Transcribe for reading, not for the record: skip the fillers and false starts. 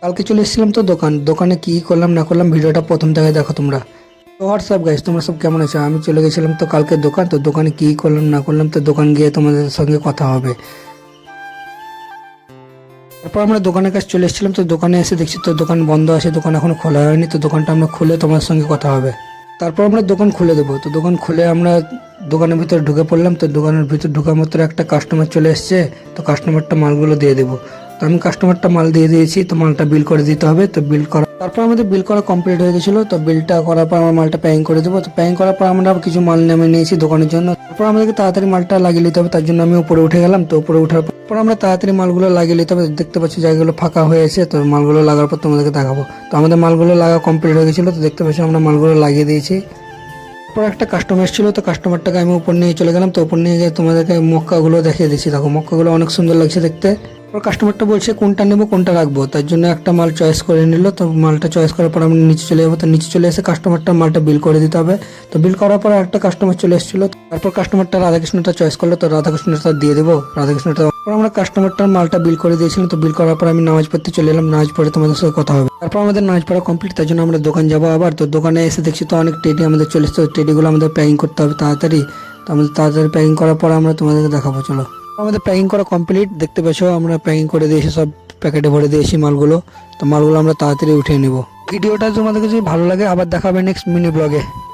কালকে চলে এসেছিলাম তো দোকানে কি করলাম না করলাম ভিডিওটা প্রথম থেকে দেখো তোমরা। তো হোয়াটসঅ্যাপ গাইস, তোমরা সব কেমন আছো? আমি চলে গেছিলাম তো কালকে দোকানে কি করলাম না করলাম তো দোকান গিয়ে তোমাদের সঙ্গে কথা হবে। তারপর আমরা দোকানের কাছে চলে এসেছিলাম, তো দোকানে এসে দেখছি তো দোকান বন্ধ আছে, দোকান এখনো খোলা হয়নি। তো দোকানটা আমরা খুলে তোমার সঙ্গে কথা হবে। তারপর আমরা দোকান খুলে দেবো। তো দোকান খুলে আমরা দোকানের ভিতরে ঢুকে পড়লাম। তো দোকানের ভিতরে ঢোকা মাত্র একটা কাস্টমার চলে এসছে। তো কাস্টমারটা মালগুলো দিয়ে দেবো। তো আমি কাস্টমারটা মাল দিয়ে দিয়েছি, তো মালটা বিল করে দিতে হবে। তো বিল করা তারপর আমাদের বিল করা কমপ্লিট হয়ে গেছিলো। তো বিলটা করার পর আমরা মালটা প্যাকিং করে দেবো। তো প্যাকিং করার পর আমরা কিছু মাল নামে নিয়েছি দোকানের জন্য। তারপর আমাদেরকে তাড়াতাড়ি মালটা লাগিয়ে নিতে হবে, তার জন্য আমি উপরে উঠে গেলাম। তো উপরে ওঠার পর আমরা তাড়াতাড়ি মালগুলো লাগিয়ে নিতে হবে। দেখতে পাচ্ছি জায়গাগুলো ফাঁকা হয়ে আছে। তো মালগুলো লাগার পর তোমাদেরকে দেখাবো। তো আমাদের মালগুলো লাগা কমপ্লিট হয়ে গেছিলো। তো দেখতে পাচ্ছি আমরা মালগুলো লাগিয়ে দিয়েছি। তারপর একটা কাস্টমার এসেছিল, তো কাস্টমারটাকে আমি উপর নিয়ে চলে গেলাম। তো উপর নিয়ে গিয়ে তোমাদেরকে মক্কাগুলো দেখিয়ে দিচ্ছি। দেখো মক্কাগুলো অনেক সুন্দর লাগছে দেখতে। তারপর কাস্টমারটা বলছে কোনটা নেবো কোনটা রাখবো, তার জন্য একটা মাল চয়েস করে নিল। তো মালটা চয়েস করার পর আমরা নিচে চলে যাবো। তো নিচে চলে এসে কাস্টমারটা মালটা বিল করে দিতে হবে। তো বিল করার পর একটা কাস্টমার চলে এসেছিল। তারপর কাস্টমারটা রাধাকৃষ্ণটা চয়েস করলো, তো রাধাকৃষ্ণটা দিয়ে দেবো। রাধাকৃষ্ণটা তারপর আমরা কাস্টমারটার মালটা বিল করে দিয়েছিলাম। তো বিল করার পর আমি নামাজ পড়তে চলে এলাম। নামাজ পড়ে তোমাদের সাথে কথা হবে। তারপর আমাদের নামাজ পড়া কমপ্লিট, তার জন্য আমরা দোকান যাবো আবার। তো দোকানে এসে দেখছি তো অনেক টেডি আমাদের চলে এসছে। টেডিগুলো আমাদের প্যাকিং করতে হবে তাড়াতাড়ি। তো আমাদের তাড়াতাড়ি প্যাকিং করার পর আমরা তোমাদেরকে দেখাবো, চলো। আমাদের প্যাকিং করা কমপ্লিট, দেখতে পাচ্ছ আমরা প্যাকিং করে দিয়েছি, সব প্যাকেটে ভরে দিয়েছি মালগুলো। তো মালগুলো আমরা তাড়াতাড়ি উঠিয়ে নেব। ভিডিওটা তোমাদের যদি ভালো লাগে আবার দেখাবে নেক্সট মিনি ব্লগে।